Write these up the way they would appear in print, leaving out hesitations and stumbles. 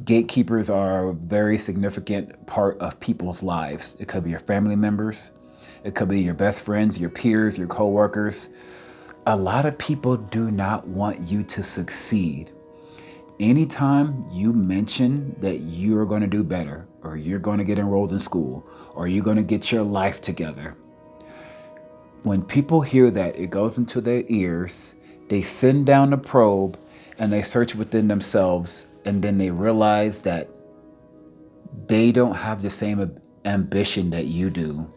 Gatekeepers are a very significant part of people's lives. It could be your family members. It could be your best friends, your peers, your coworkers. A lot of people do not want you to succeed. Anytime you mention that you are going to do better, or you're going to get enrolled in school, or you're going to get your life together, when people hear that, it goes into their ears, they send down the probe, and they search within themselves, and then they realize that they don't have the same ambition that you do.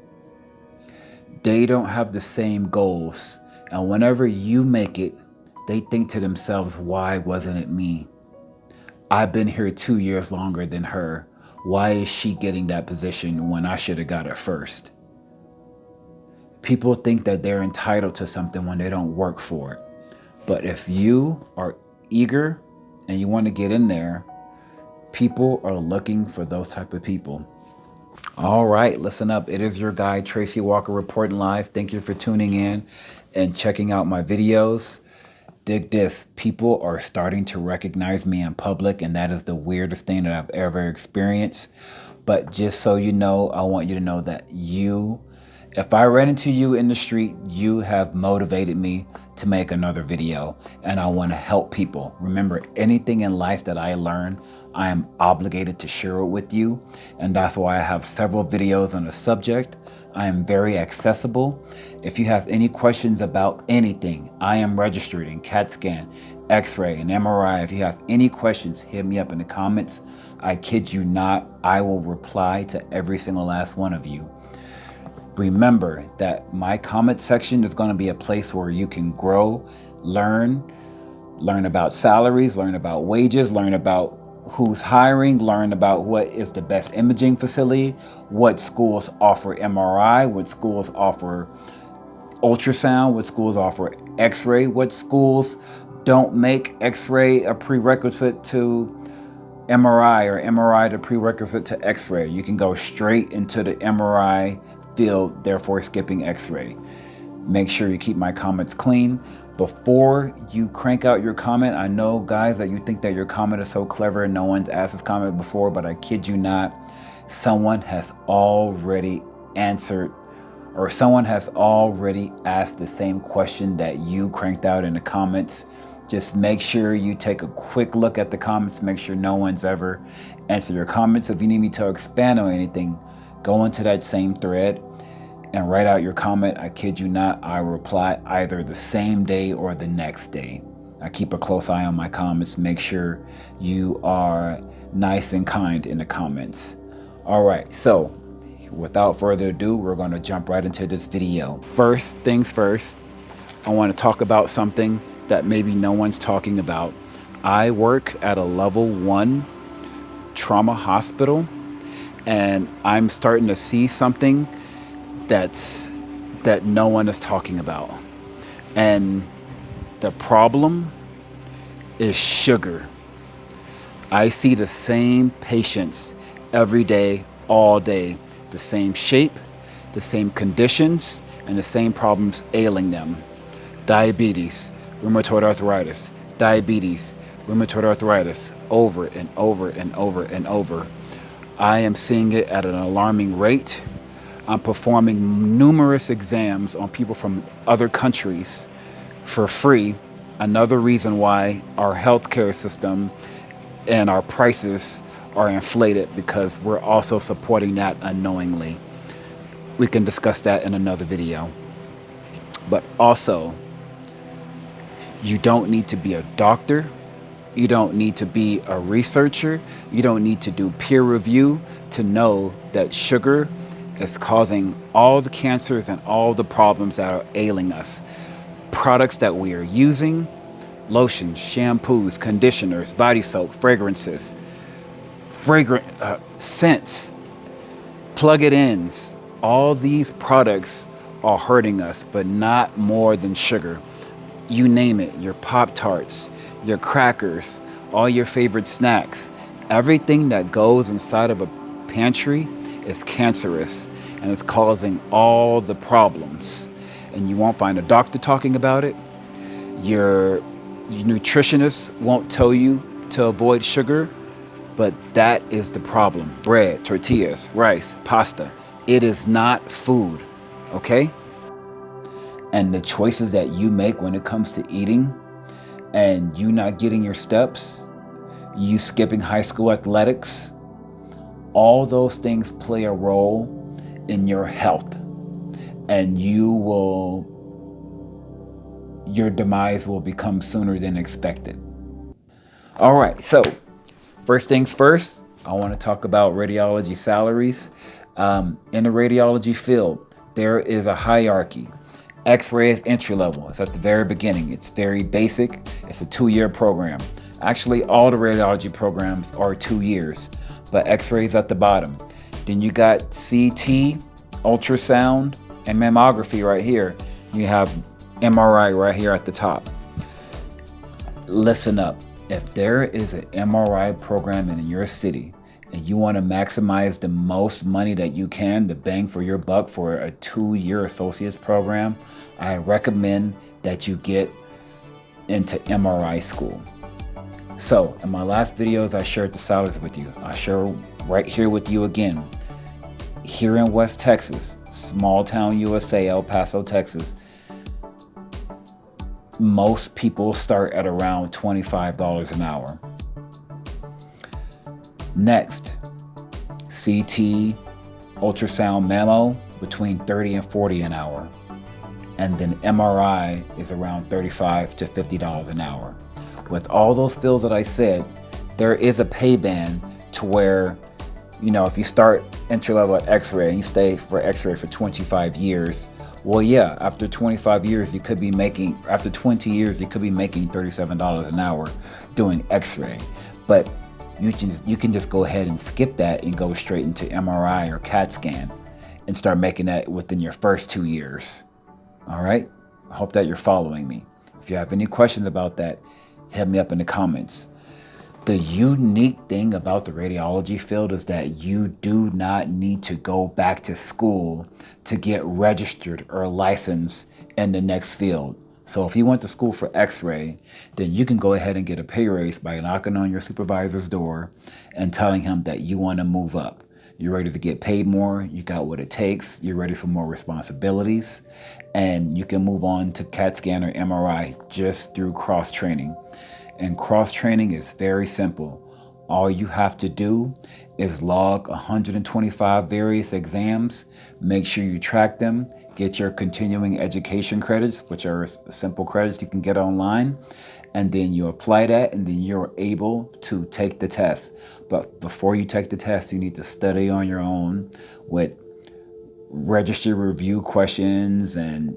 They don't have the same goals. And whenever you make it, they think to themselves, why wasn't it me? I've been here 2 years longer than her. Why is she getting that position when I should have got it first? People think that they're entitled to something when they don't work for it. But if you are eager and you want to get in there, people are looking for those type of people. All right, listen up. It is your guy, Tracy Walker, reporting live. Thank you for tuning in and checking out my videos. Dig this. People are starting to recognize me in public, and that is the weirdest thing that I've ever experienced. But just so you know, I want you to know that if I ran into you in the street, you have motivated me to make another video, and I want to help people. Remember, anything in life that I learn, I am obligated to share it with you, and that's why I have several videos on the subject. I am very accessible. If you have any questions about anything, I am registered in CAT scan, X-ray, and MRI. If you have any questions, hit me up in the comments. I kid you not, I will reply to every single last one of you. Remember that my comment section is going to be a place where you can grow, learn about salaries, learn about wages, learn about who's hiring, learn about what is the best imaging facility, what schools offer MRI, what schools offer ultrasound, what schools offer X-ray, what schools don't make X-ray a prerequisite to MRI or MRI the prerequisite to X-ray. You can go straight into the MRI field, therefore skipping X-ray. Make sure you keep my comments clean. Before you crank out your comment, I know, guys, that you think that your comment is so clever and no one's asked this comment before, but I kid you not, someone has already answered, or someone has already asked the same question that you cranked out in the comments. Just make sure you take a quick look at the comments, make sure no one's ever answered your comments. If you need me to expand on anything, go into that same thread and write out your comment. I kid you not, I reply either the same day or the next day. I keep a close eye on my comments. Make sure you are nice and kind in the comments. All right, so without further ado, we're going to jump right into this video. First things first, I want to talk about something that maybe no one's talking about. I work at a level 1 trauma hospital, and I'm starting to see something that no one is talking about. And the problem is sugar. I see the same patients every day, all day, the same shape, the same conditions, and the same problems ailing them. Diabetes, rheumatoid arthritis, diabetes, rheumatoid arthritis, over and over and over and over. I am seeing it at an alarming rate. I'm performing numerous exams on people from other countries for free. Another reason why our healthcare system and our prices are inflated, because we're also supporting that unknowingly. We can discuss that in another video. But also, you don't need to be a doctor. You don't need to be a researcher. You don't need to do peer review to know that sugar is causing all the cancers and all the problems that are ailing us. Products that we are using, lotions, shampoos, conditioners, body soap, fragrances, scents, plug-it-ins, all these products are hurting us, but not more than sugar. You name it, your Pop-Tarts, your crackers, all your favorite snacks, everything that goes inside of a pantry is cancerous, and it's causing all the problems. And you won't find a doctor talking about it. Your nutritionist won't tell you to avoid sugar. But that is the problem. Bread, tortillas, rice, pasta. It is not food, okay? And the choices that you make when it comes to eating, and you not getting your steps, you skipping high school athletics, all those things play a role in your health. And your demise will become sooner than expected. All right, so first things first, I want to talk about radiology salaries. In the radiology field, there is a hierarchy. X-ray is entry level. It's at the very beginning. It's very basic. It's a 2-year program. Actually, all the radiology programs are 2 years, but X-ray is at the bottom. Then you got CT, ultrasound, and mammography right here. You have MRI right here at the top. Listen up. If there is an MRI program in your city and you want to maximize the most money that you can, the bang for your buck for a 2-year associate's program, I recommend that you get into MRI school. So in my last videos, I shared the salaries with you. I'll share right here with you again. Here in West Texas, small town USA, El Paso, Texas, most people start at around $25 an hour. Next, CT, ultrasound, mammo, between $30 and $40 an hour. And then MRI is around $35 to $50 an hour. With all those fields that I said, there is a pay band to where, if you start entry level at X-ray and you stay for X-ray for 25 years, well, yeah, after 25 years, after 20 years, you could be making $37 an hour doing X-ray. But you can just go ahead and skip that and go straight into MRI or CAT scan and start making that within your first 2 years. All right? I hope that you're following me. If you have any questions about that, hit me up in the comments. The unique thing about the radiology field is that you do not need to go back to school to get registered or licensed in the next field. So if you went to school for X-ray, then you can go ahead and get a pay raise by knocking on your supervisor's door and telling him that you want to move up. You're ready to get paid more, you got what it takes, you're ready for more responsibilities, and you can move on to CAT scan or MRI just through cross-training. And cross-training is very simple. All you have to do is log 125 various exams, make sure you track them, get your continuing education credits, which are simple credits you can get online, and then you apply that, and then you're able to take the test. But before you take the test, you need to study on your own with registry review questions and,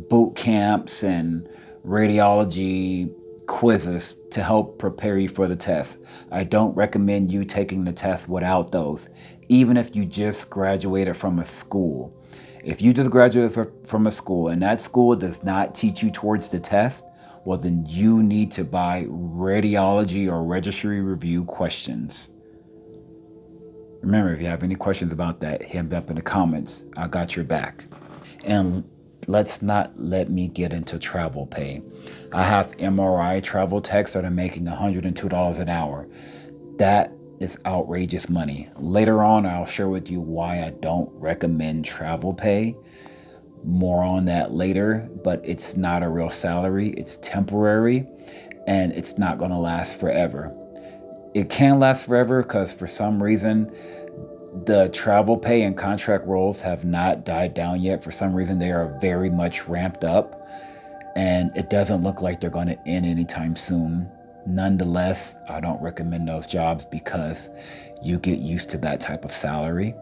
boot camps and radiology quizzes to help prepare you for the test. I don't recommend you taking the test without those, even if you just graduated from a school. If you just graduated from a school and that school does not teach you towards the test, well, then you need to buy radiology or registry review questions. Remember, if you have any questions about that, hit me up in the comments. I got your back. And let me get into travel pay. I have MRI travel techs that are making $102 an hour. That is outrageous money. Later on, I'll share with you why I don't recommend travel pay. More on that later, but it's not a real salary. It's temporary, and it's not going to last forever. It can last forever because for some reason, the travel pay and contract roles have not died down yet. For some reason, they are very much ramped up, and it doesn't look like they're going to end anytime soon. Nonetheless, I don't recommend those jobs because you get used to that type of salary.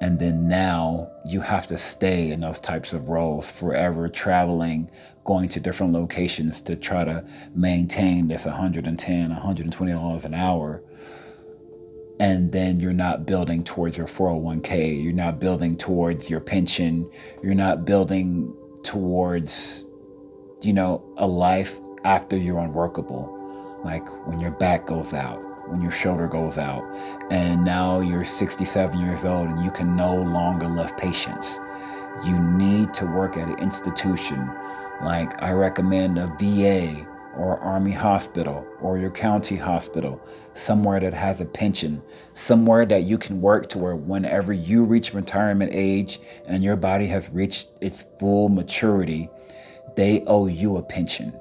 And then now you have to stay in those types of roles forever, traveling, going to different locations to try to maintain this $110, $120 an hour. And then you're not building towards your 401k. You're not building towards your pension. You're not building towards, a life after you're unworkable. Like when your back goes out, when your shoulder goes out, and now you're 67 years old and you can no longer lift patients. You need to work at an institution. Like I recommend a VA or Army hospital or your county hospital, somewhere that has a pension, somewhere that you can work to where whenever you reach retirement age and your body has reached its full maturity, they owe you a pension.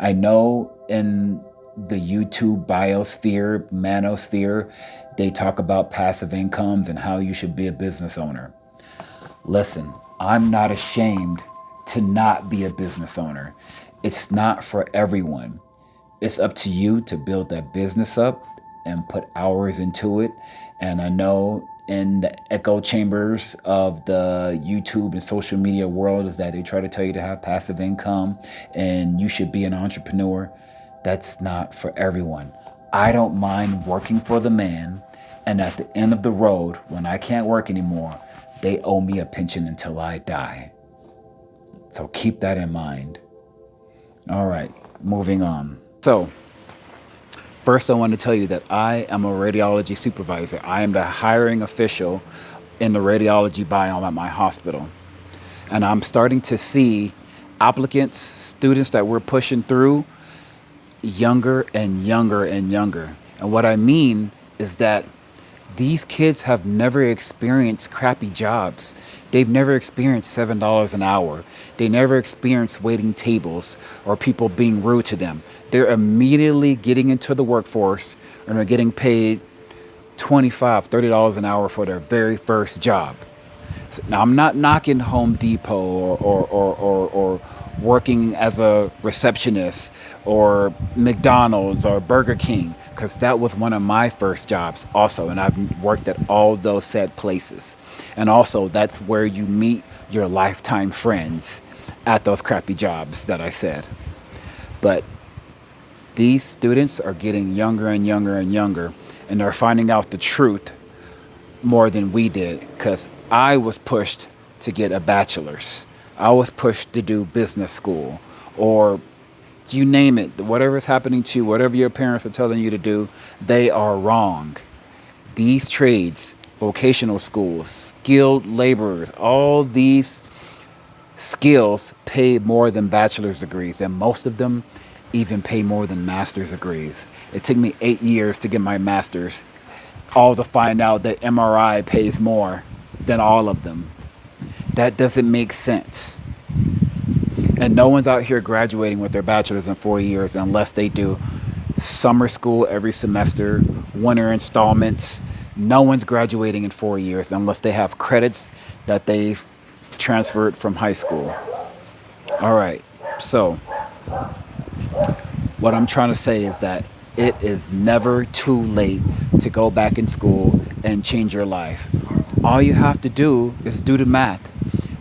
I know in the YouTube biosphere, manosphere, they talk about passive incomes and how you should be a business owner. Listen, I'm not ashamed to not be a business owner. It's not for everyone. It's up to you to build that business up and put hours into it. And I know in the echo chambers of the YouTube and social media world is that they try to tell you to have passive income and you should be an entrepreneur. That's not for everyone. I don't mind working for the man, and at the end of the road, when I can't work anymore, they owe me a pension until I die. So keep that in mind. All right, moving on. So first, I want to tell you that I am a radiology supervisor. I am the hiring official in the radiology biome at my hospital. And I'm starting to see applicants, students that we're pushing through, younger and younger and younger. And what I mean is that these kids have never experienced crappy jobs. They've never experienced $7 an hour. They never experienced waiting tables or people being rude to them. They're immediately getting into the workforce and are getting paid $25, $30 an hour for their very first job. Now, I'm not knocking Home Depot or working as a receptionist or McDonald's or Burger King, because that was one of my first jobs also, and I've worked at all those said places. And also, that's where you meet your lifetime friends, at those crappy jobs that I said. But these students are getting younger and younger and younger, and they're finding out the truth more than we did, because I was pushed to get a bachelor's. I was pushed to do business school, or you name it, whatever's happening to you, whatever your parents are telling you to do, they are wrong. These trades, vocational schools, skilled laborers, all these skills pay more than bachelor's degrees, and most of them even pay more than master's degrees. It took me 8 years to get my master's, all to find out that MRI pays more than all of them. That doesn't make sense. And no one's out here graduating with their bachelor's in 4 years unless they do summer school every semester, winter installments. No one's graduating in 4 years unless they have credits that they've transferred from high school. All right, so what I'm trying to say is that it is never too late to go back in school and change your life. All you have to do is do the math.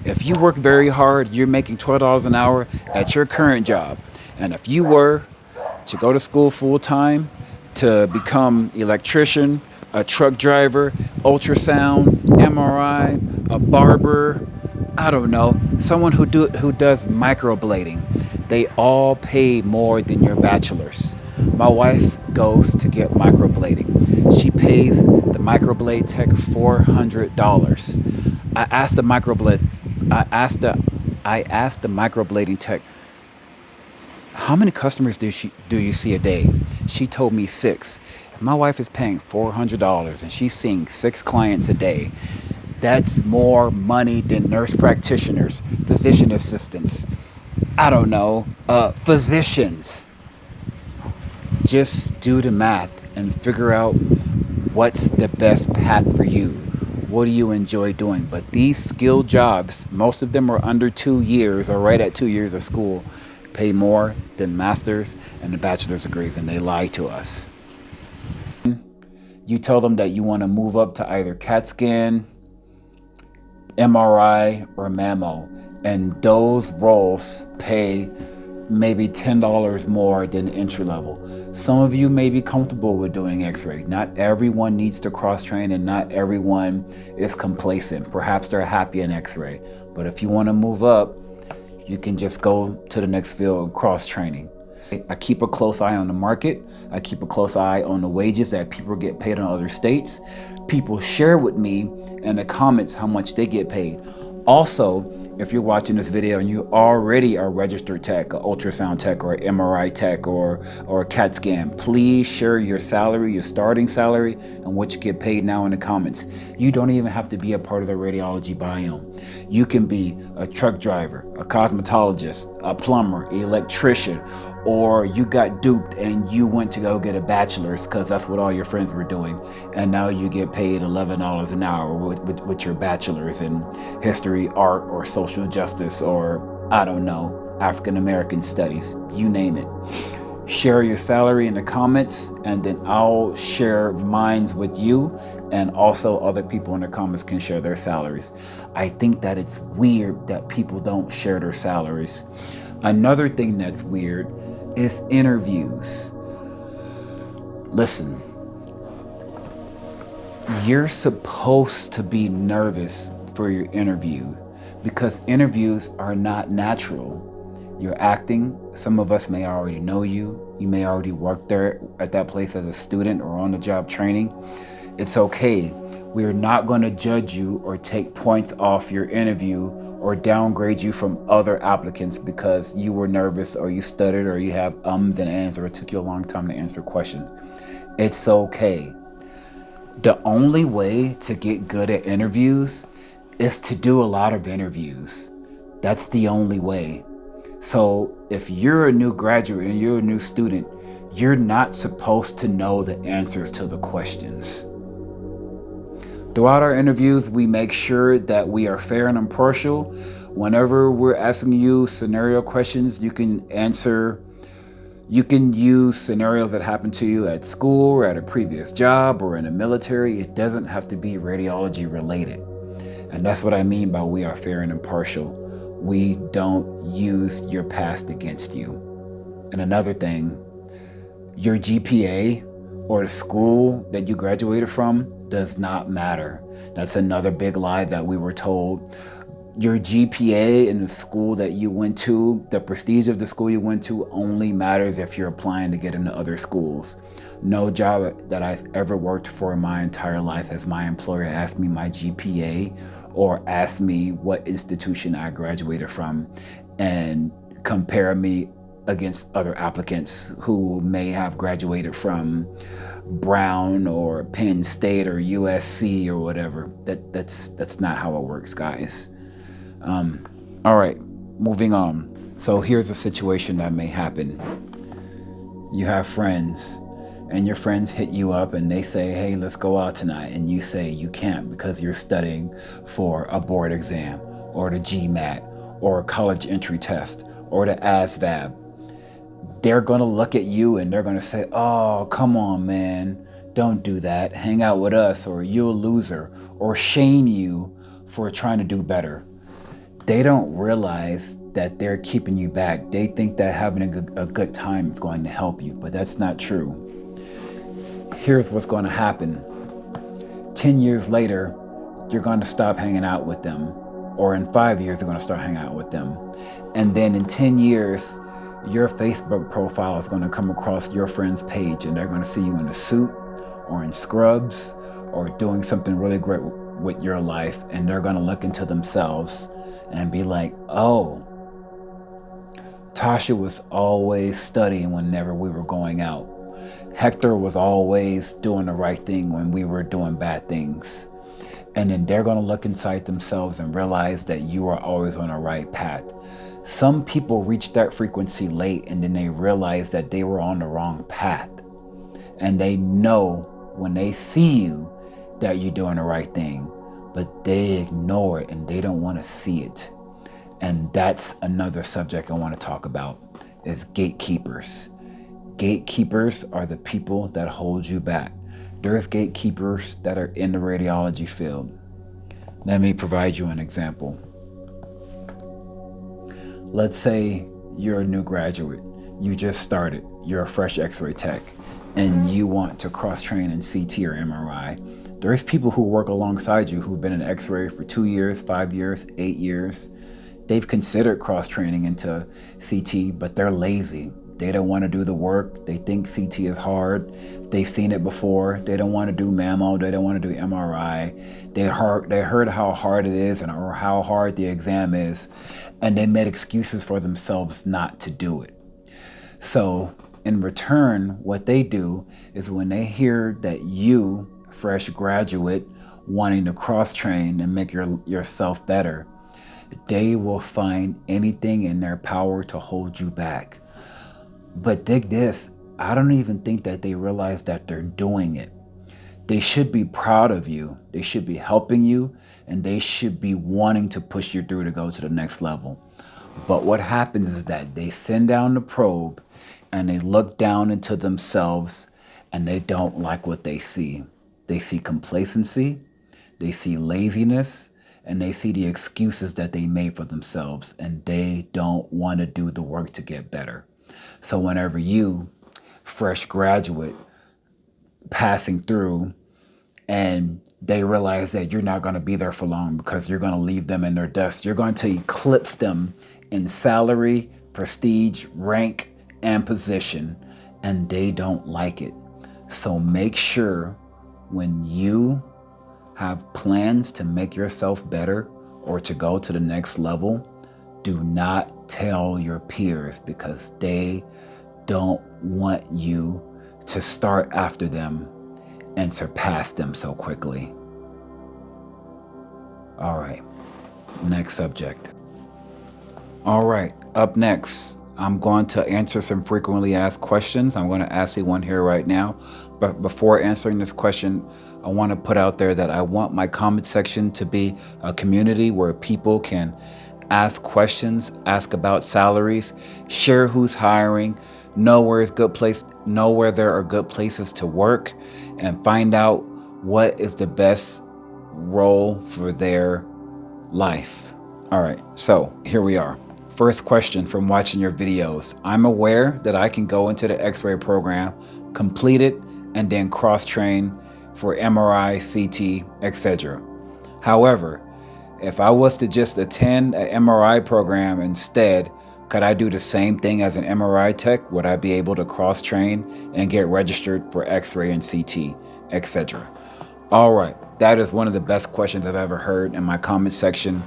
If you work very hard, you're making $12 an hour at your current job. And if you were to go to school full time to become electrician, a truck driver, ultrasound, MRI, a barber, I don't know, someone who does microblading, they all pay more than your bachelor's. My wife goes to get microblading. She pays the microblade tech $400. I asked the microblading tech, how many customers do you see a day? She told me 6. If my wife is paying $400 and she's seeing 6 clients a day, that's more money than nurse practitioners, physician assistants, I don't know, physicians. Just do the math and figure out what's the best path for you. What do you enjoy doing? But these skilled jobs, most of them are under 2 years or right at 2 years of school, pay more than master's and the bachelor's degrees, and they lie to us. You tell them that you want to move up to either CAT scan, MRI, or mammo, and those roles pay maybe $10 more than entry level. Some of you may be comfortable with doing x-ray. Not everyone needs to cross-train, and not everyone is complacent. Perhaps they're happy in x-ray. But if you want to move up, you can just go to the next field and cross-training. I keep a close eye on the market. I keep a close eye on the wages that people get paid in other states. People share with me in the comments how much they get paid. Also, if you're watching this video and you already are registered tech, an ultrasound tech or MRI tech or a CAT scan, please share your salary, your starting salary, and what you get paid now in the comments. You don't even have to be a part of the radiology biome. You can be a truck driver, a cosmetologist, a plumber, electrician, or you got duped and you went to go get a bachelor's because that's what all your friends were doing, and now you get paid $11 an hour with your bachelor's in history, art, or social justice, or I don't know, African American studies, you name it. Share your salary in the comments, and then I'll share mine with you, and also other people in the comments can share their salaries. I think that it's weird that people don't share their salaries. Another thing that's weird is interviews. Listen, you're supposed to be nervous for your interview because interviews are not natural. You're acting. Some of us may already know you. You may already work there at that place as a student or on the job training. It's okay. We're not going to judge you or take points off your interview or downgrade you from other applicants because you were nervous or you stuttered or you have ums and ands or it took you a long time to answer questions. It's okay. The only way to get good at interviews is to do a lot of interviews. That's the only way. So if you're a new graduate and you're a new student, you're not supposed to know the answers to the questions. Throughout our interviews, we make sure that we are fair and impartial. Whenever we're asking you scenario questions, you can use scenarios that happened to you at school or at a previous job or in the military. It doesn't have to be radiology related. And that's what I mean by we are fair and impartial. We don't use your past against you. And another thing, your GPA or the school that you graduated from does not matter. That's another big lie that we were told. Your GPA in the school that you went to, the prestige of the school you went to only matters if you're applying to get into other schools. No job that I've ever worked for in my entire life has my employer asked me my GPA or asked me what institution I graduated from and compare me against other applicants who may have graduated from Brown or Penn State or USC or whatever. That's not how it works, guys. All right, moving on. So here's a situation that may happen. You have friends and your friends hit you up and they say, hey, let's go out tonight. And you say you can't because you're studying for a board exam or the GMAT or a college entry test or the ASVAB. They're going to look at you and they're going to say, oh, come on, man, don't do that. Hang out with us, or you're a loser, or shame you for trying to do better. They don't realize that they're keeping you back. They think that having a good time is going to help you, but that's not true. Here's what's going to happen. 10 years later, you're going to stop hanging out with them. Or in 5 years, you're going to start hanging out with them. And then in 10 years, your Facebook profile is going to come across your friend's page and they're going to see you in a suit or in scrubs or doing something really great with your life. And they're going to look into themselves and be like, oh, Tasha was always studying whenever we were going out. Hector was always doing the right thing when we were doing bad things. And then they're going to look inside themselves and realize that you are always on the right path. Some people reach that frequency late and then they realize that they were on the wrong path. And they know when they see you that you're doing the right thing, but they ignore it and they don't want to see it. And that's another subject I want to talk about is gatekeepers. Gatekeepers are the people that hold you back. There's gatekeepers that are in the radiology field. Let me provide you an example. Let's say you're a new graduate. You just started. You're a fresh x-ray tech and you want to cross-train in CT or MRI. There's people who work alongside you who've been in x-ray for 2 years, 5 years, 8 years. They've considered cross-training into CT, but they're lazy. They don't want to do the work. They think CT is hard. They've seen it before. They don't want to do mammo. They don't want to do MRI. They heard how hard it is or how hard the exam is, and they made excuses for themselves not to do it. So in return, what they do is when they hear that you, fresh graduate, wanting to cross-train and make yourself better, they will find anything in their power to hold you back. But dig this, I don't even think that they realize that they're doing it. They should be proud of you. They should be helping you, and they should be wanting to push you through to go to the next level. But what happens is that they send down the probe and they look down into themselves and they don't like what they see. They see complacency, they see laziness, and they see the excuses that they made for themselves, and they don't want to do the work to get better. So whenever you, fresh graduate, passing through, and they realize that you're not going to be there for long because you're going to leave them in their dust, you're going to eclipse them in salary, prestige, rank, and position, and they don't like it. So make sure when you have plans to make yourself better or to go to the next level, do not tell your peers, because they don't want you to start after them and surpass them so quickly. All right, next subject. All right, up next, I'm going to answer some frequently asked questions. I'm going to ask you one here right now. But before answering this question, I want to put out there that I want my comment section to be a community where people can ask questions, ask about salaries, share who's hiring, know where there are good places to work, and find out what is the best role for their life. All right, so here we are. First question from watching your videos. I'm aware that I can go into the X-ray program, complete it, and then cross-train for MRI, CT, etc. However, if I was to just attend an MRI program instead, could I do the same thing as an MRI tech? Would I be able to cross-train and get registered for X-ray and CT, etc.? All right, that is one of the best questions I've ever heard in my comment section.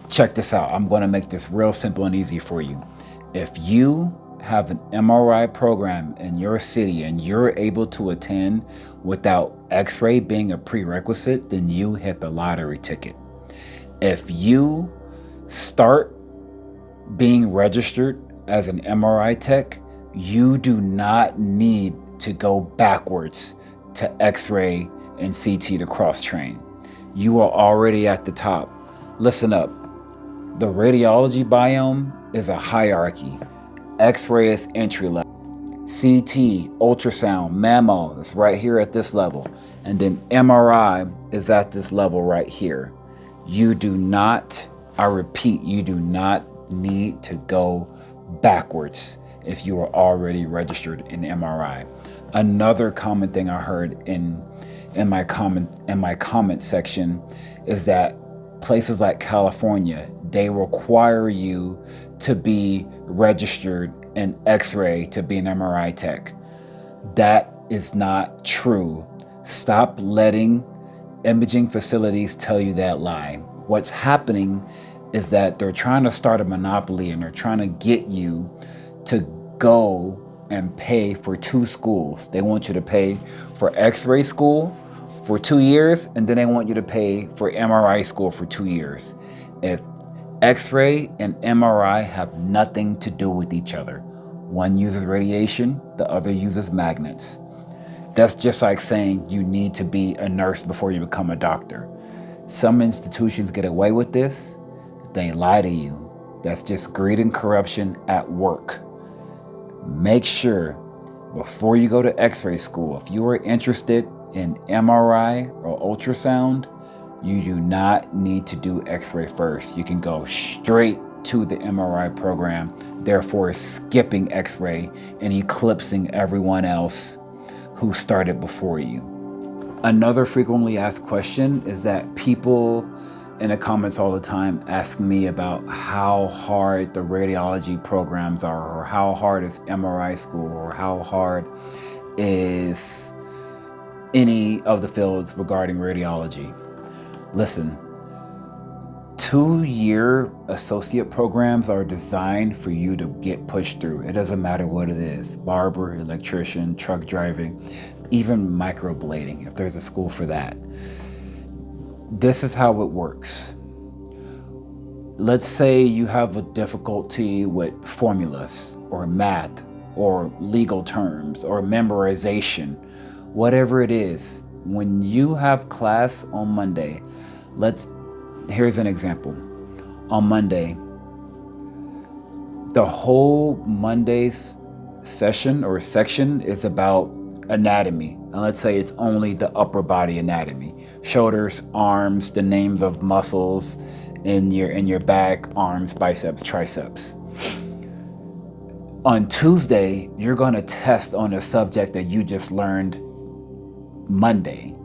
Check this out. I'm going to make this real simple and easy for you. If you have an MRI program in your city and you're able to attend without X-ray being a prerequisite, then you hit the lottery ticket. If you start being registered as an MRI tech, you do not need to go backwards to X-ray and CT to cross-train. You are already at the top. Listen up. The radiology biome is a hierarchy. X-ray is entry level. CT, ultrasound, mammo is right here at this level. And then MRI is at this level right here. You do not, I repeat, you do not need to go backwards if you are already registered in MRI. Another common thing I heard in my comment section is that places like California, they require you to be registered in X-ray to be an MRI tech. That is not true. Stop letting imaging facilities tell you that lie. What's happening is that they're trying to start a monopoly and they're trying to get you to go and pay for two schools. They want you to pay for X-ray school for 2 years, and then they want you to pay for MRI school for 2 years. If X-ray and MRI have nothing to do with each other. One uses radiation, the other uses magnets. That's just like saying you need to be a nurse before you become a doctor. Some institutions get away with this. They lie to you. That's just greed and corruption at work. Make sure before you go to X-ray school, if you are interested in MRI or ultrasound, you do not need to do X-ray first. You can go straight to the MRI program, therefore skipping X-ray and eclipsing everyone else who started before you. Another frequently asked question is that people in the comments all the time asking me about how hard the radiology programs are, or how hard is MRI school, or how hard is any of the fields regarding radiology. Listen, 2-year associate programs are designed for you to get pushed through. It doesn't matter what it is: barber, electrician, truck driving, even microblading, if there's a school for that. This is how it works. Let's say you have a difficulty with formulas or math or legal terms or memorization, whatever it is. When you have class on Monday, here's an example. On Monday, the whole Monday's session or section is about anatomy. And let's say it's only the upper body anatomy: shoulders, arms, the names of muscles in your back, arms, biceps, triceps. On Tuesday, you're going to test on a subject that you just learned Monday.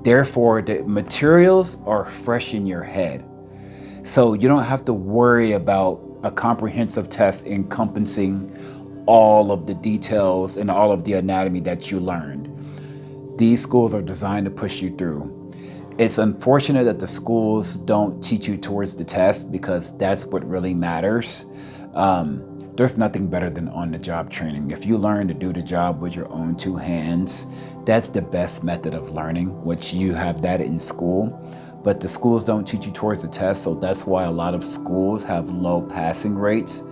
Therefore, the materials are fresh in your head. So you don't have to worry about a comprehensive test encompassing all of the details and all of the anatomy that you learned. These schools are designed to push you through. It's unfortunate that the schools don't teach you towards the test, because that's what really matters. There's nothing better than on-the-job training. If you learn to do the job with your own 2 hands, that's the best method of learning, which you have that in school. But the schools don't teach you towards the test, so that's why a lot of schools have low passing rates,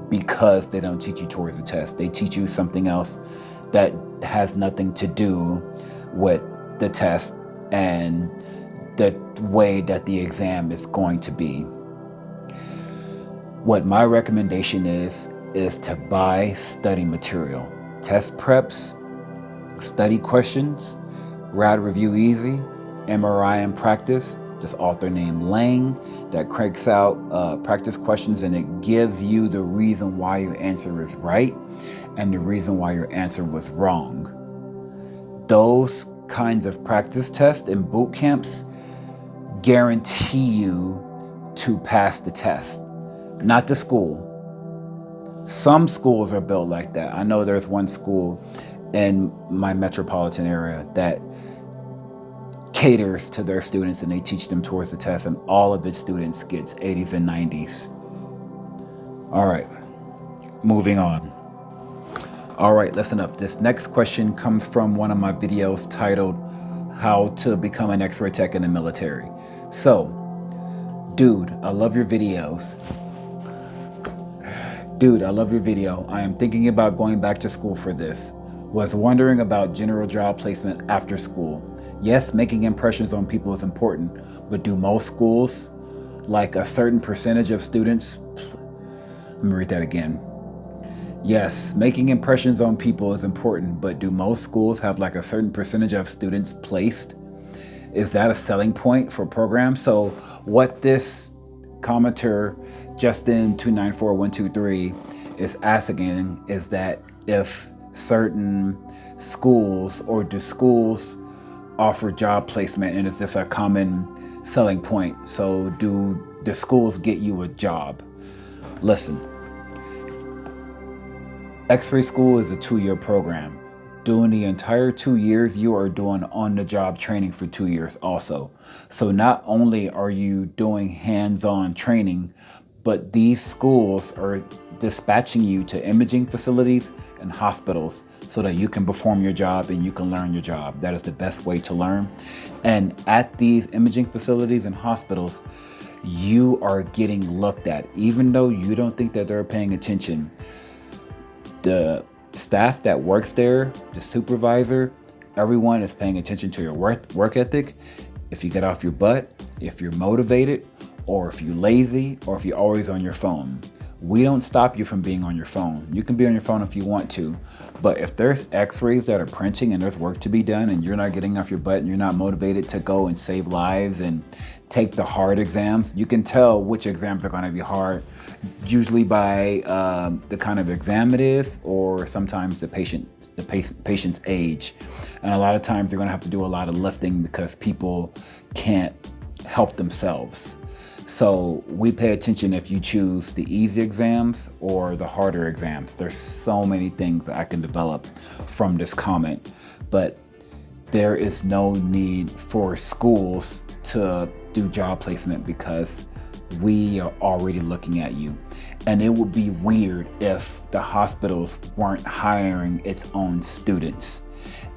because they don't teach you towards the test. They teach you something else that has nothing to do with the test and the way that the exam is going to be. What my recommendation is to buy study material: test preps, study questions, Rad Review Easy, MRI in Practice, this author named Lang, that cranks out practice questions, and it gives you the reason why your answer is right and the reason why your answer was wrong. Those kinds of practice tests and boot camps guarantee you to pass the test, not the school. Some schools are built like that. I know there's one school in my metropolitan area that caters to their students, and they teach them towards the test, and all of its students gets 80s and 90s. All right, moving on. All right, listen up. This next question comes from one of my videos titled "How to Become an X-Ray Tech in the Military." So, dude, I love your videos. I am thinking about going back to school for this. Was wondering about general job placement after school. Yes, making impressions on people is important, but do most schools, like a certain percentage of students, let me read that again. Yes, making impressions on people is important, but do most schools have like a certain percentage of students placed? Is that a selling point for programs? So what this commenter, Justin294123, is asking is that if certain schools, or do schools offer job placement, and is this a common selling point? So do the schools get you a job? Listen, X-ray school is a 2-year program. During the entire 2 years, you are doing on-the-job training for 2 years also. So not only are you doing hands-on training, but these schools are dispatching you to imaging facilities and hospitals so that you can perform your job and you can learn your job. That is the best way to learn. And at these imaging facilities and hospitals, you are getting looked at. Even though you don't think that they're paying attention, the staff that works there, the supervisor, everyone is paying attention to your work ethic. If you get off your butt, if you're motivated, or if you're lazy, or if you're always on your phone. We don't stop you from being on your phone. You can be on your phone if you want to, but if there's x-rays that are printing and there's work to be done and you're not getting off your butt and you're not motivated to go and save lives and take the hard exams, you can tell which exams are going to be hard, usually by the kind of exam it is, or sometimes the patient's age. And a lot of times you're going to have to do a lot of lifting because people can't help themselves. So we pay attention if you choose the easy exams or the harder exams. There's so many things that I can develop from this comment, but there is no need for schools to do job placement because we are already looking at you. And it would be weird if the hospitals weren't hiring its own students.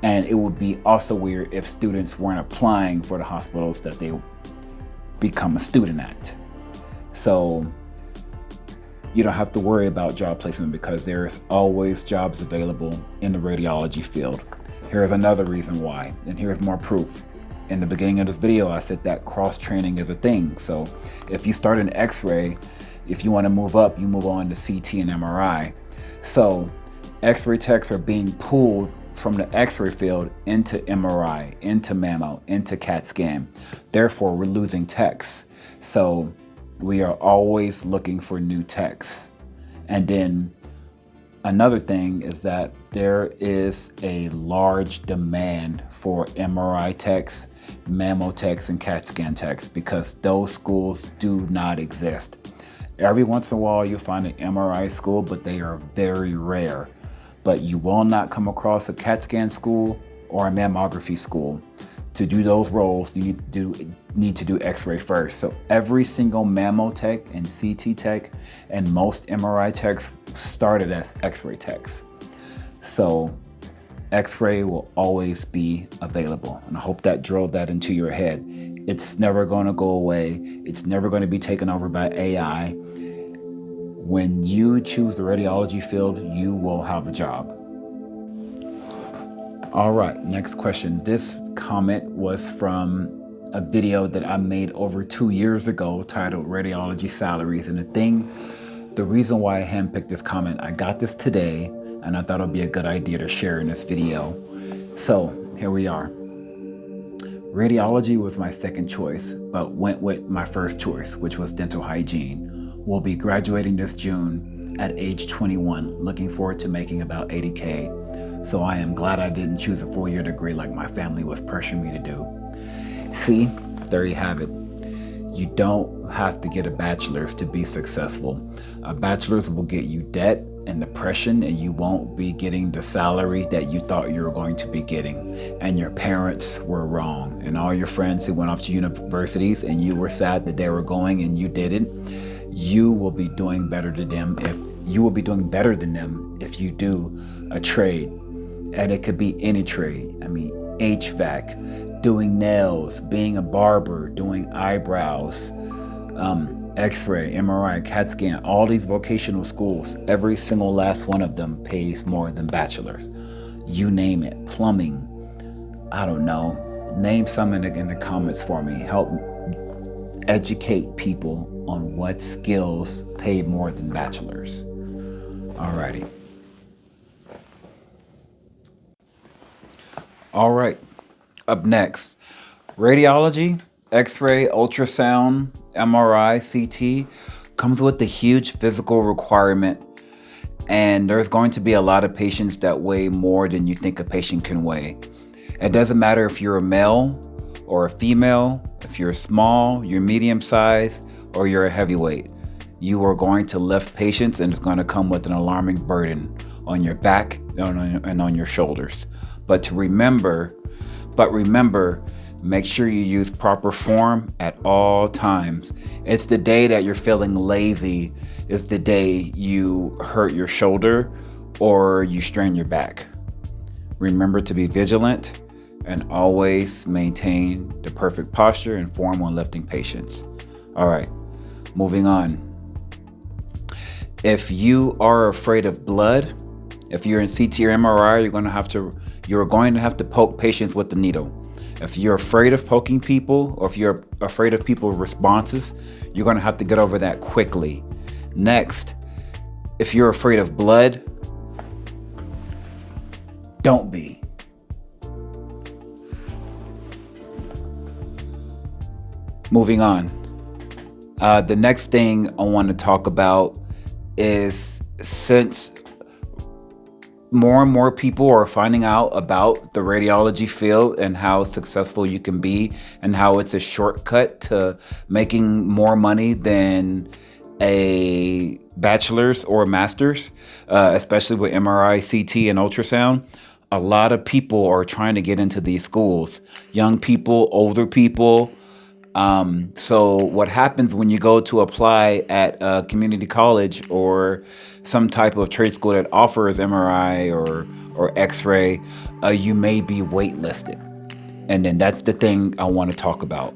And it would be also weird if students weren't applying for the hospitals that they become a student at. So you don't have to worry about job placement because there's always jobs available in the radiology field. Here's another reason why, and here's more proof. In the beginning of this video, I said that cross-training is a thing. So if you start in X-ray, if you want to move up, you move on to CT and MRI. So X-ray techs are being pulled from the X-ray field into MRI, into mammo, into CAT scan. Therefore, we're losing techs. So we are always looking for new techs. And then another thing is that there is a large demand for MRI techs, mammo techs, and CAT scan techs because those schools do not exist. Every once in a while you'll find an MRI school, but they are very rare. But you will not come across a CAT scan school or a mammography school. To do those roles, you need to do X-ray first. So every single mammo tech and CT tech and most MRI techs started as X-ray techs. So X-ray will always be available. And I hope that drilled that into your head. It's never going to go away. It's never going to be taken over by AI. When you choose the radiology field, you will have a job. All right, next question. This comment was from a video that I made over 2 years ago titled Radiology Salaries. And the reason why I handpicked this comment, I got this today and I thought it would be a good idea to share in this video. So here we are. Radiology was my second choice, but went with my first choice, which was dental hygiene. Will be graduating this June at age 21, looking forward to making about 80K. So I am glad I didn't choose a 4-year degree like my family was pressuring me to do. See, there you have it. You don't have to get a bachelor's to be successful. A bachelor's will get you debt and depression, and you won't be getting the salary that you thought you were going to be getting. And your parents were wrong. And all your friends who went off to universities and you were sad that they were going and you didn't, you will be doing better than them if you do a trade. And it could be any trade. I mean, HVAC, doing nails, being a barber, doing eyebrows, X-ray, MRI, CAT scan, all these vocational schools, every single last one of them pays more than bachelor's. You name it, plumbing, I don't know, name some in the comments for me. Help educate people on what skills pay more than bachelor's. Alrighty. All right, up next, radiology, X-ray, ultrasound, MRI, CT comes with a huge physical requirement, and there's going to be a lot of patients that weigh more than you think a patient can weigh. It doesn't matter if you're a male or a female, if you're small, you're medium size, or you're a heavyweight. You are going to lift patients, and it's going to come with an alarming burden on your back and on your shoulders. But remember, make sure you use proper form at all times. It's the day that you're feeling lazy, it's the day you hurt your shoulder or you strain your back. Remember to be vigilant and always maintain the perfect posture and form when lifting patients. All right, moving on. If you are afraid of blood, if you're in CT or MRI, you're going to have to poke patients with the needle. If you're afraid of poking people, or if you're afraid of people's responses, you're going to have to get over that quickly. Next, if you're afraid of blood, don't be. Moving on. The next thing I want to talk about is, since more and more people are finding out about the radiology field and how successful you can be and how it's a shortcut to making more money than a bachelor's or a master's, especially with MRI, CT, and ultrasound. A lot of people are trying to get into these schools, young people, older people. So what happens when you go to apply at a community college or some type of trade school that offers MRI or X-ray, you may be waitlisted. And then that's the thing I want to talk about.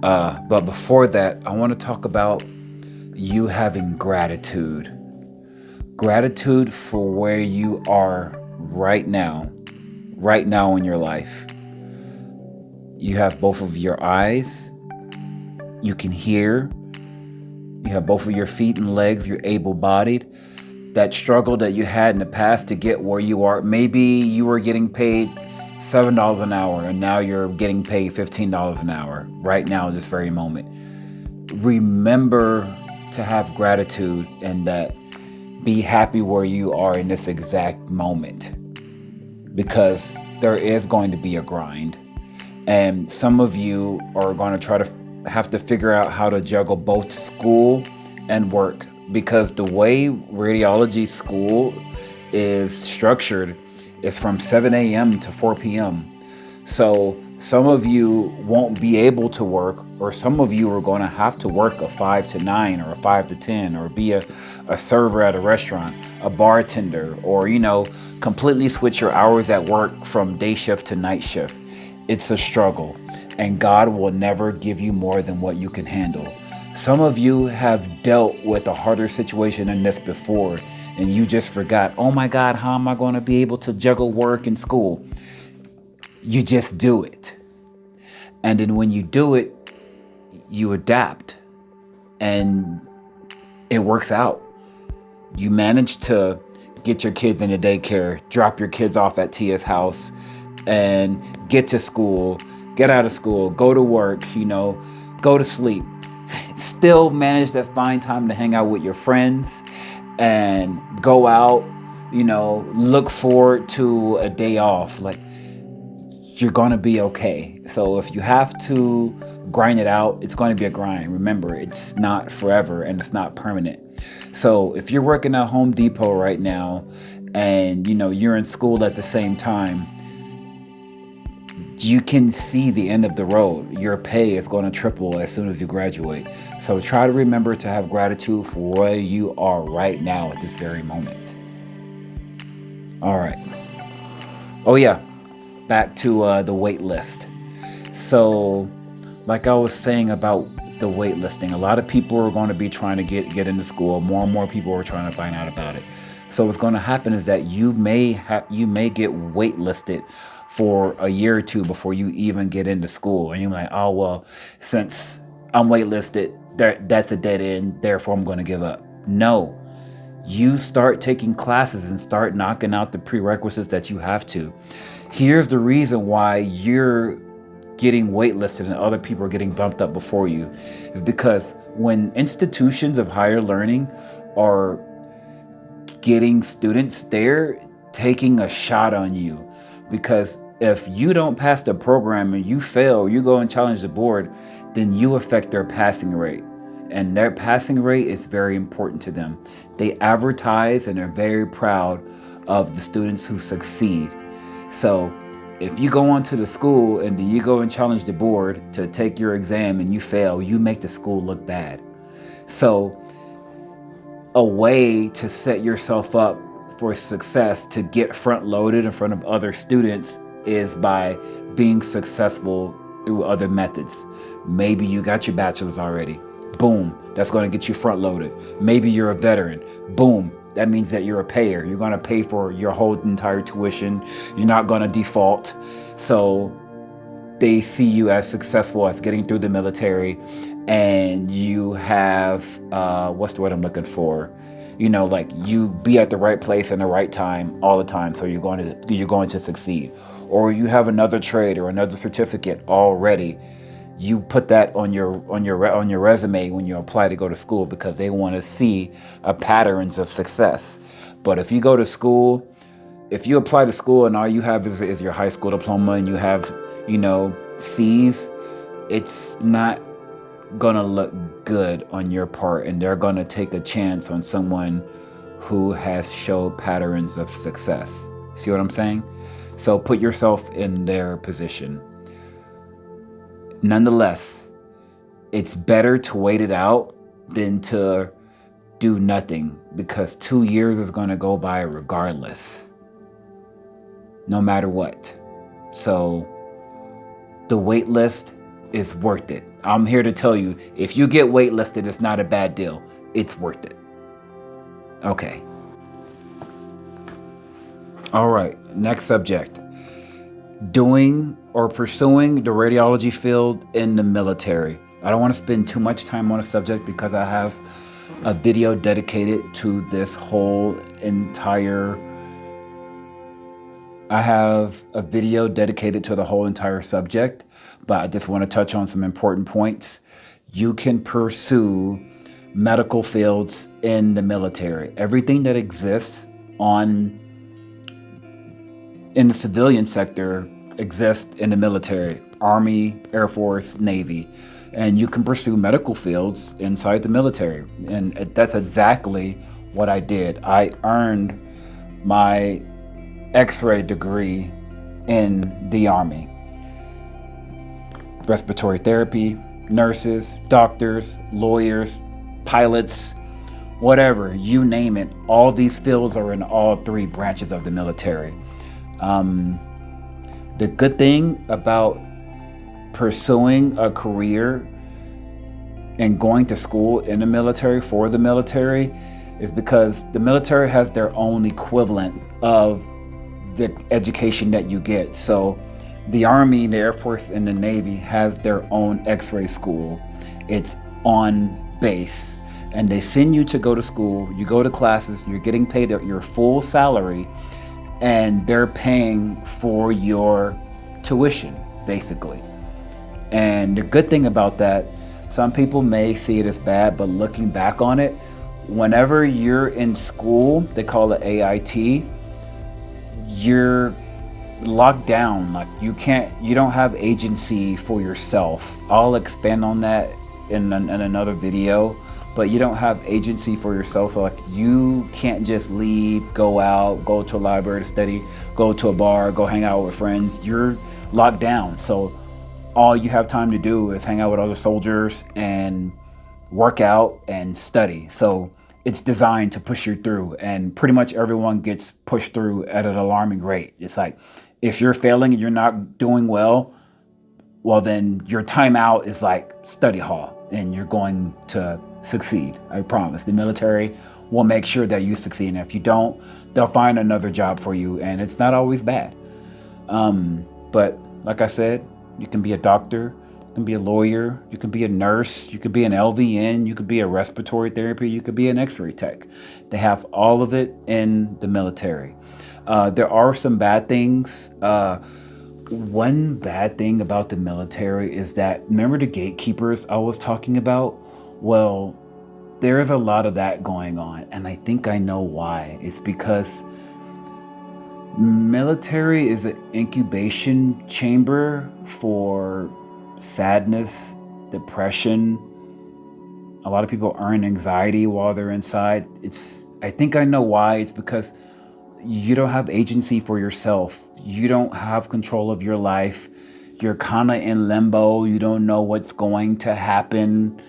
But before that, I want to talk about you having gratitude. Gratitude for where you are right now in your life. You have both of your eyes. You can hear. You have both of your feet and legs. You're able-bodied. That struggle that you had in the past to get where you are, maybe you were getting paid $7 an hour and now you're getting paid $15 an hour right now, this very moment. Remember to have gratitude and that be happy where you are in this exact moment, because there is going to be a grind. And some of you are going to try to have to figure out how to juggle both school and work, because the way radiology school is structured is from 7 a.m. to 4 p.m. So some of you won't be able to work, or some of you are going to have to work a 5 to 9 or a 5 to 10, or be a server at a restaurant, a bartender, or, completely switch your hours at work from day shift to night shift. It's a struggle, and God will never give you more than what you can handle. Some of you have dealt with a harder situation than this before, and you just forgot, oh my God, how am I going to be able to juggle work and school? You just do it. And then when you do it, you adapt, and it works out. You manage to get your kids into daycare, drop your kids off at Tia's house, and get to school, get out of school, go to work, go to sleep. Still manage to find time to hang out with your friends and go out, look forward to a day off. Like, you're going to be okay. So if you have to grind it out, it's going to be a grind. Remember, it's not forever and it's not permanent. So if you're working at Home Depot right now and, you're in school at the same time, you can see the end of the road. Your pay is going to triple as soon as you graduate. So try to remember to have gratitude for where you are right now at this very moment. All right. Oh yeah, back to the wait list. So like I was saying about the wait listing, a lot of people are going to be trying to get into school. More and more people are trying to find out about it. So what's going to happen is that you may get wait listed for a year or two before you even get into school. And you're like, oh, well, since I'm waitlisted, that's a dead end, therefore I'm going to give up. No, you start taking classes and start knocking out the prerequisites that you have to. Here's the reason why you're getting waitlisted and other people are getting bumped up before you, is because when institutions of higher learning are getting students, they're taking a shot on you. Because if you don't pass the program and you fail, you go and challenge the board, then you affect their passing rate. And their passing rate is very important to them. They advertise and are very proud of the students who succeed. So if you go onto the school and then you go and challenge the board to take your exam and you fail, you make the school look bad. So a way to set yourself up for success, to get front loaded in front of other students, is by being successful through other methods. Maybe you got your bachelor's already. Boom, that's going to get you front loaded. Maybe you're a veteran. Boom, that means that you're a payer. You're going to pay for your whole entire tuition. You're not going to default. So they see you as successful as getting through the military, and you have, what's the word I'm looking for? Like you be at the right place in the right time all the time. So you're going to succeed. Or you have another trade or another certificate already. You put that on your resume when you apply to go to school, because they want to see patterns of success. But if you go to school if you apply to school and all you have is your high school diploma and you have, C's, it's not gonna look good on your part, and they're gonna take a chance on someone who has showed patterns of success. See what I'm saying? So put yourself in their position. Nonetheless, it's better to wait it out than to do nothing, because 2 years is going to go by regardless, no matter what. So the wait list is worth it. I'm here to tell you, if you get waitlisted, it's not a bad deal. It's worth it. Okay. All right, next subject. Doing or pursuing the radiology field in the military. I don't want to spend too much time on a subject because I have a video dedicated to this whole entire subject, but I just want to touch on some important points. You can pursue medical fields in the military. Everything that exists in the civilian sector exists in the military: Army, Air Force, Navy. And you can pursue medical fields inside the military. And that's exactly what I did. I earned my X-ray degree in the Army. Respiratory therapy, nurses, doctors, lawyers, pilots, whatever, you name it. All these fields are in all three branches of the military. The good thing about pursuing a career and going to school in the military for the military is because the military has their own equivalent of the education that you get. So the Army, the Air Force, and the Navy has their own X-ray school. It's on base, and they send you to go to school. You go to classes, you're getting paid your full salary, and they're paying for your tuition, basically. And the good thing about that, some people may see it as bad, but looking back on it, whenever you're in school, they call it AIT, you're locked down. Like you don't have agency for yourself. I'll expand on that in another video, but you don't have agency for yourself. So like you can't just leave, go out, go to a library to study, go to a bar, go hang out with friends. You're locked down. So all you have time to do is hang out with other soldiers and work out and study. So it's designed to push you through, and pretty much everyone gets pushed through at an alarming rate. It's like, if you're failing and you're not doing well, then your timeout is like study hall, and you're going to succeed. I promise. The military will make sure that you succeed. And if you don't, they'll find another job for you, and it's not always bad. But like I said, you can be a doctor, you can be a lawyer, you can be a nurse, you could be an LVN, you could be a respiratory therapy, you could be an X-ray tech. They have all of it in the military. There are some bad things. One bad thing about the military is that, remember the gatekeepers I was talking about? Well, there's a lot of that going on, and I think I know why. It's because military is an incubation chamber for sadness, depression. A lot of people earn anxiety while they're inside. I think I know why. It's because you don't have agency for yourself. You don't have control of your life. You're kind of in limbo. You don't know what's going to happen.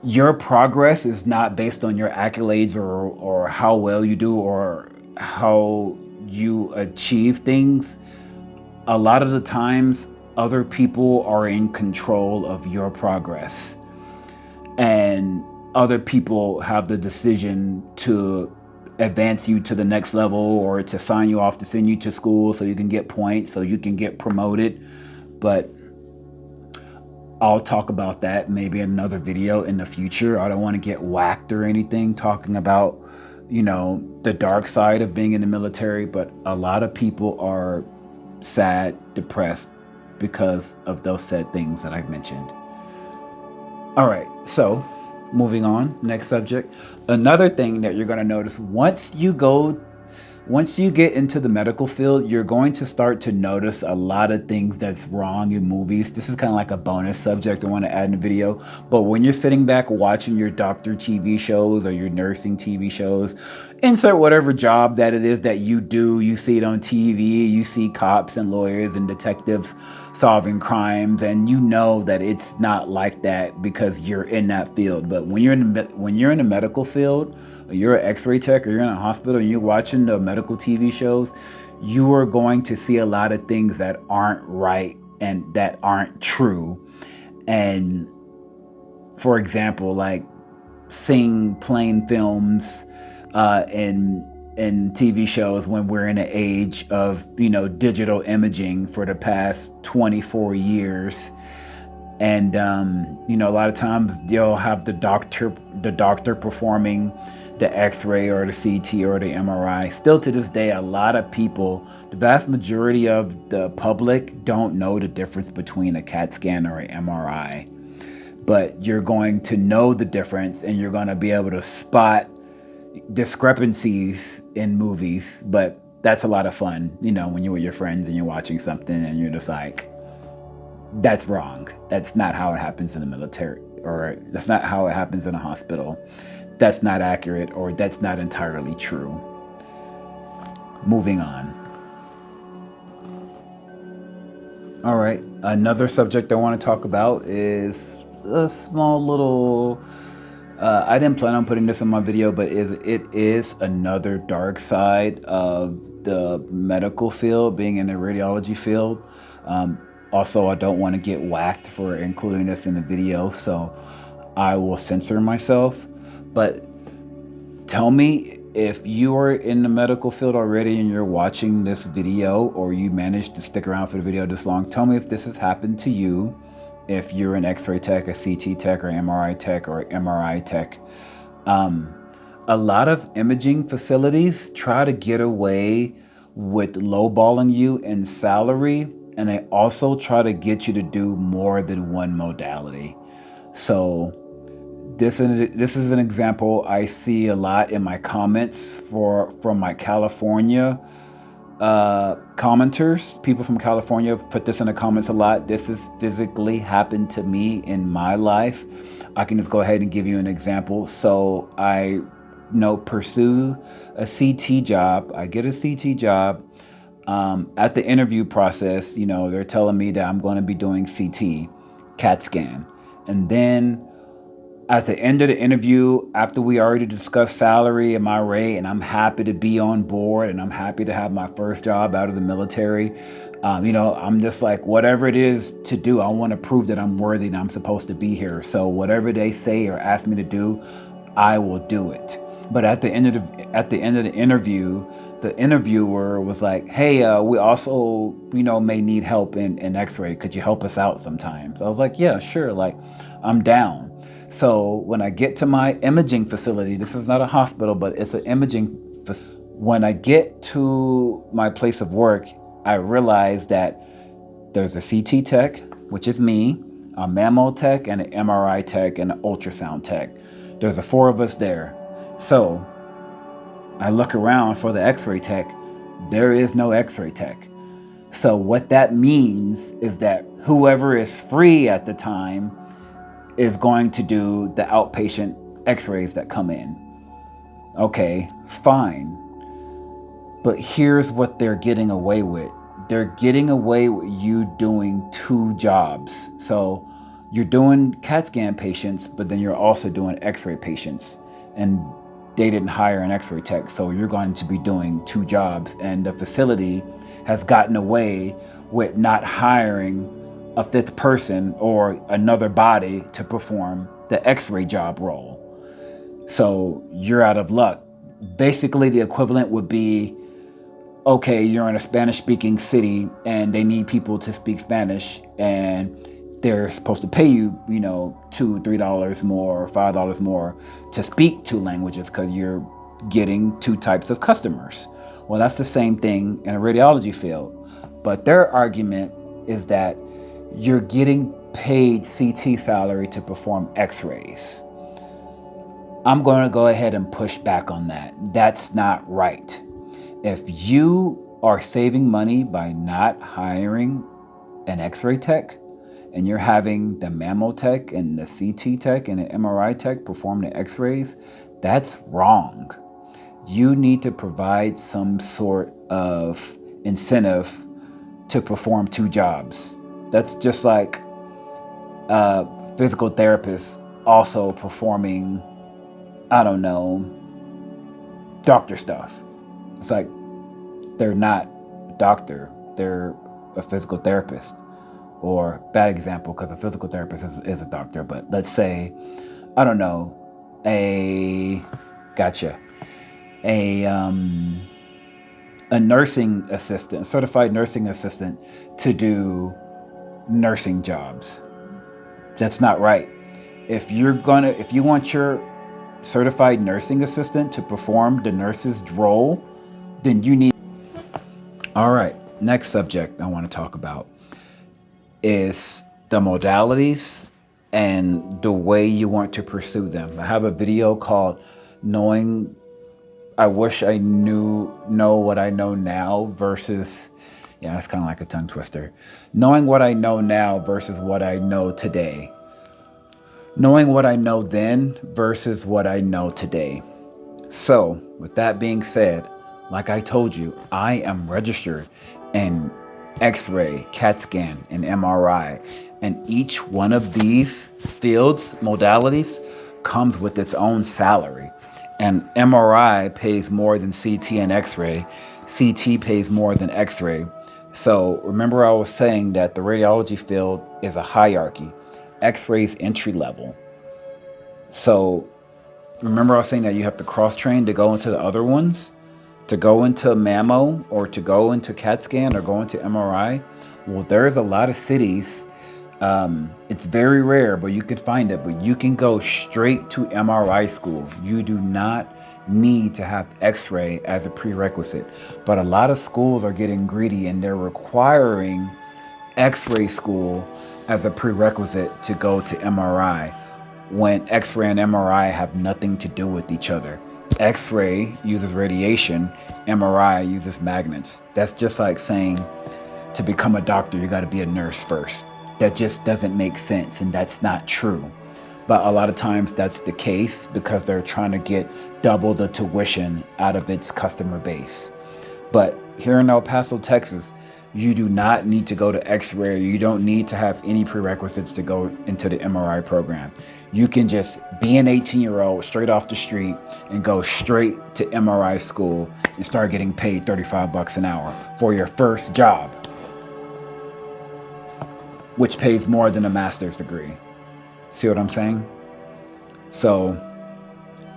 Your progress is not based on your accolades or how well you do or how you achieve things. A lot of the times, other people are in control of your progress, and other people have the decision to advance you to the next level or to sign you off to send you to school so you can get points, so you can get promoted. But I'll talk about that maybe in another video in the future. I don't want to get whacked or anything talking about, the dark side of being in the military, but a lot of people are sad, depressed because of those said things that I've mentioned. All right, so Moving on, next subject. Another thing that you're going to notice once you get into the medical field, you're going to start to notice a lot of things that's wrong in movies. This is kind of like a bonus subject I want to add in the video. But when you're sitting back watching your doctor TV shows or your nursing TV shows, insert whatever job that it is that you do, you see it on TV, you see cops and lawyers and detectives solving crimes, and you know that it's not like that because you're in that field. But when you're in the medical field, or you're an X-ray tech, or you're in a hospital and you're watching the medical TV shows, you are going to see a lot of things that aren't right and that aren't true. And for example, like seeing plain films and TV shows when we're in an age of, digital imaging for the past 24 years. And, a lot of times they'll have the doctor performing the X-ray or the CT or the MRI. Still to this day, a lot of people, the vast majority of the public, don't know the difference between a CAT scan or an MRI. But you're going to know the difference, and you're going to be able to spot discrepancies in movies. But that's a lot of fun, when you're with your friends and you're watching something and you're just like, that's wrong. That's not how it happens in the military, or that's not how it happens in a hospital. That's not accurate, or that's not entirely true. Moving on. All right, another subject I want to talk about is a small little, I didn't plan on putting this in my video, but it is another dark side of the medical field, being in the radiology field. Also, I don't want to get whacked for including this in the video, so I will censor myself. But tell me if you are in the medical field already and you're watching this video, or you managed to stick around for the video this long. Tell me if this has happened to you, if you're an X-ray tech, a CT tech, or MRI tech, or MRI tech. A lot of imaging facilities try to get away with lowballing you in salary, and they also try to get you to do more than one modality. So this is an example I see a lot in my comments from my California commenters. People from California have put this in the comments a lot. This has physically happened to me in my life. I can just go ahead and give you an example. So I pursue a CT job. I get a CT job. At the interview process, they're telling me that I'm going to be doing CT, CAT scan. And then at the end of the interview, after we already discussed salary and my rate, and I'm happy to be on board, and I'm happy to have my first job out of the military, I'm just like, whatever it is to do, I want to prove that I'm worthy and I'm supposed to be here. So whatever they say or ask me to do, I will do it. But at the end of the interview, the interviewer was like, hey, we also, may need help in X-ray. Could you help us out sometimes? I was like, yeah, sure. Like, I'm down. So when I get to my imaging facility, this is not a hospital, but it's an imaging facility. When I get to my place of work, I realize that there's a CT tech, which is me, a mammo tech, and an MRI tech, and an ultrasound tech. There's 4 of us there. So I look around for the X-ray tech. There is no X-ray tech. So what that means is that whoever is free at the time is going to do the outpatient X-rays that come in. Okay, fine. But here's what they're getting away with. They're getting away with you doing 2 jobs. So you're doing CAT scan patients, but then you're also doing X-ray patients. And they didn't hire an X-ray tech, so you're going to be doing 2 jobs. And the facility has gotten away with not hiring a 5th person or another body to perform the X-ray job role. So you're out of luck. Basically, the equivalent would be, okay, you're in a Spanish-speaking city and they need people to speak Spanish, and they're supposed to pay you, $2, $3 more or $5 more to speak 2 languages because you're getting 2 types of customers. Well, that's the same thing in a radiology field. But their argument is that you're getting paid CT salary to perform X-rays. I'm going to go ahead and push back on that. That's not right. If you are saving money by not hiring an x-ray tech and you're having the mammo tech and the CT tech and the MRI tech perform the x-rays, that's wrong. You need to provide some sort of incentive to perform two jobs. That's just like a physical therapist also performing, I don't know, doctor stuff. It's like they're not a doctor, they're a physical therapist. Or bad example, because a physical therapist is a doctor, but let's say, I don't know, a nursing assistant, certified nursing assistant to do nursing jobs. That's not right. If you want your certified nursing assistant to perform the nurse's role, then you need. All right, next subject I want to talk about is the modalities and the way you want to pursue them. I have a video called I wish I know what I know now versus, yeah, that's kind of like a tongue twister. Knowing what I know now versus what I know today. Knowing what I know then versus what I know today. So, with that being said, like I told you, I am registered in X-ray, CAT scan, and MRI. And each one of these fields, modalities, comes with its own salary. And MRI pays more than CT and X-ray. CT pays more than X-ray. So remember I was saying that the radiology field is a hierarchy. X-ray's entry level. So remember I was saying that you have to cross-train to go into the other ones? To go into mammo or to go into CAT scan or go into MRI? Well, there's a lot of cities. It's very rare, but you can find it. But you can go straight to MRI school. You do not need to have X-ray as a prerequisite. But a lot of schools are getting greedy and they're requiring X-ray school as a prerequisite to go to MRI, when X-ray and MRI have nothing to do with each other. X-ray uses radiation, MRI uses magnets. That's just like saying to become a doctor, you got to be a nurse first. That just doesn't make sense, and that's not true. But a lot of times that's the case because they're trying to get double the tuition out of its customer base. But here in El Paso, Texas, you do not need to go to X-ray. You don't need to have any prerequisites to go into the MRI program. You can just be an 18-year-old straight off the street and go straight to MRI school and start getting paid $35 an hour for your first job, which pays more than a master's degree. See what I'm saying? So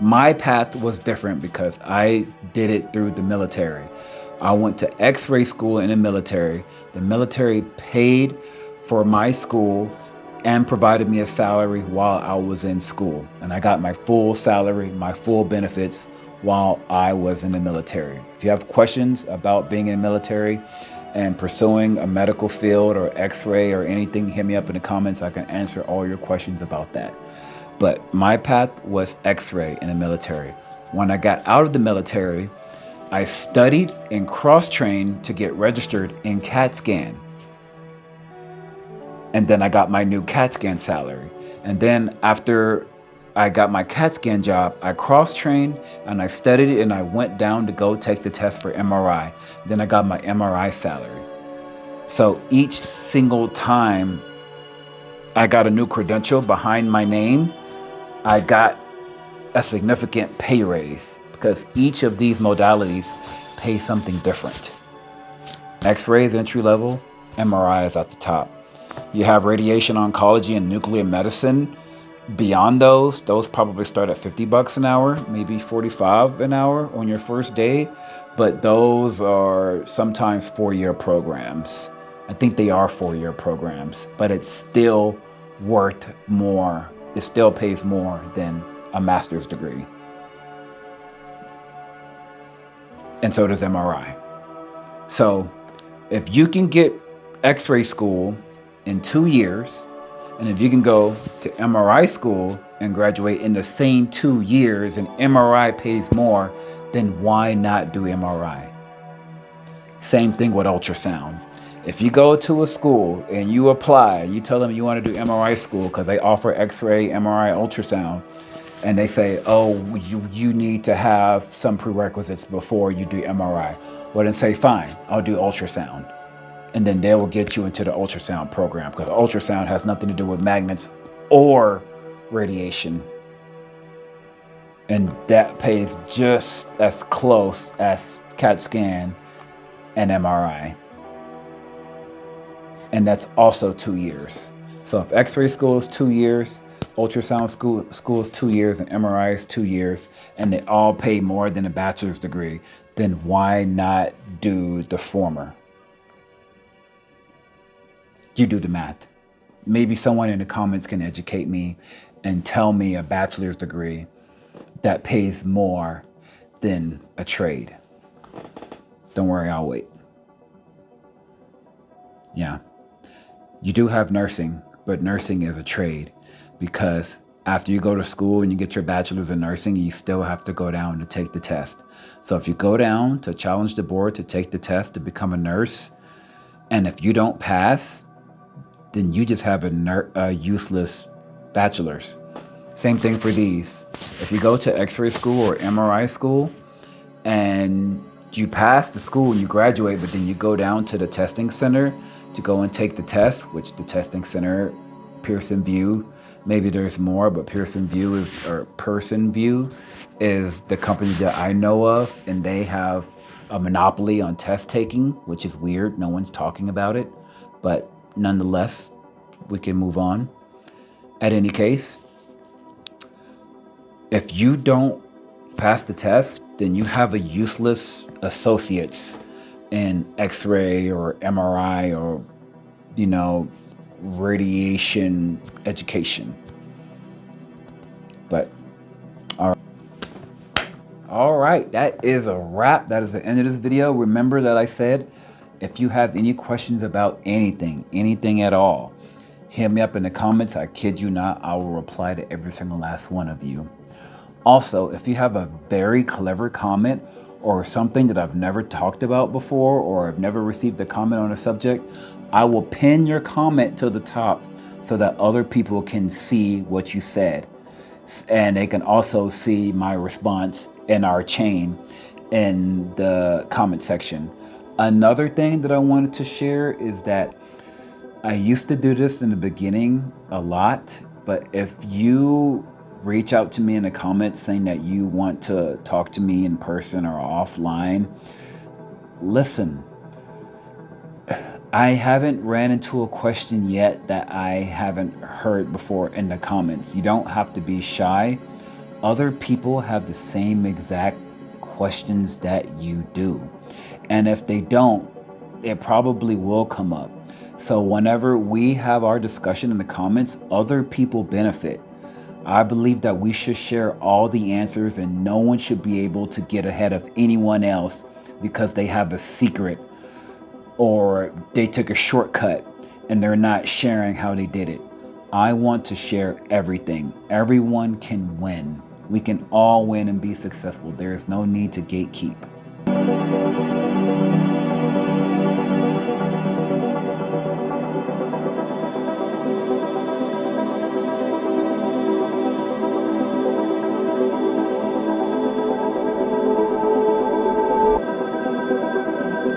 my path was different because I did it through the military. I went to X-ray school in the military. The military paid for my school and provided me a salary while I was in school. And I got my full salary, my full benefits while I was in the military. If you have questions about being in the military and pursuing a medical field or X-ray or anything, hit me up in the comments. I can answer all your questions about that. But my path was X-ray in the military. When I got out of the military, I studied and cross-trained to get registered in CAT scan. And then I got my new CAT scan salary. And then after I got my CAT scan job, I cross-trained and I studied and I went down to go take the test for MRI. Then I got my MRI salary. So each single time I got a new credential behind my name, I got a significant pay raise because each of these modalities pay something different. X-ray is entry level, MRI is at the top. You have radiation oncology and nuclear medicine. Beyond those probably start at $50 an hour, maybe $45 an hour on your first day. But those are sometimes 4-year programs. I think they are 4-year programs, but it's still worth more. It still pays more than a master's degree. And so does MRI. So if you can get X-ray school in 2 years, and if you can go to MRI school and graduate in the same 2 years and MRI pays more, then why not do MRI? Same thing with ultrasound. If you go to a school and you apply, you tell them you want to do MRI school because they offer X-ray, MRI, ultrasound, and they say, oh, you need to have some prerequisites before you do MRI. Well, then say, fine, I'll do ultrasound. And then they will get you into the ultrasound program because ultrasound has nothing to do with magnets or radiation. And that pays just as close as CAT scan and MRI. And that's also 2 years. So if X-ray school is 2 years, ultrasound school is 2 years, and MRI is 2 years, and they all pay more than a bachelor's degree, then why not do the former? You do the math. Maybe someone in the comments can educate me and tell me a bachelor's degree that pays more than a trade. Don't worry, I'll wait. Yeah. You do have nursing, but nursing is a trade because after you go to school and you get your bachelor's in nursing, you still have to go down to take the test. So if you go down to challenge the board to take the test to become a nurse, and if you don't pass, then you just have a useless bachelor's. Same thing for these. If you go to X-ray school or MRI school and you pass the school and you graduate, but then you go down to the testing center to go and take the test, which the testing center, Pearson VUE, maybe there's more, but Pearson VUE is the company that I know of, and they have a monopoly on test taking, which is weird. No one's talking about it, but nonetheless, we can move on. At any case, if you don't pass the test, then you have a useless associate's in X-ray or MRI or, radiation education. But all right, that is a wrap. That is the end of this video. Remember that I said, if you have any questions about anything at all, hit me up in the comments. I kid you not, I will reply to every single last one of you. Also, if you have a very clever comment or something that I've never talked about before, or I've never received a comment on a subject, I will pin your comment to the top so that other people can see what you said. And they can also see my response in our chain in the comment section. Another thing that I wanted to share is that I used to do this in the beginning a lot, but if you reach out to me in the comments saying that you want to talk to me in person or offline, listen, I haven't ran into a question yet that I haven't heard before in the comments. You don't have to be shy. Other people have the same exact questions that you do. And if they don't, it probably will come up. So whenever we have our discussion in the comments, other people benefit. I believe that we should share all the answers, and no one should be able to get ahead of anyone else because they have a secret or they took a shortcut and they're not sharing how they did it. I want to share everything. Everyone can win. We can all win and be successful. There is no need to gatekeep.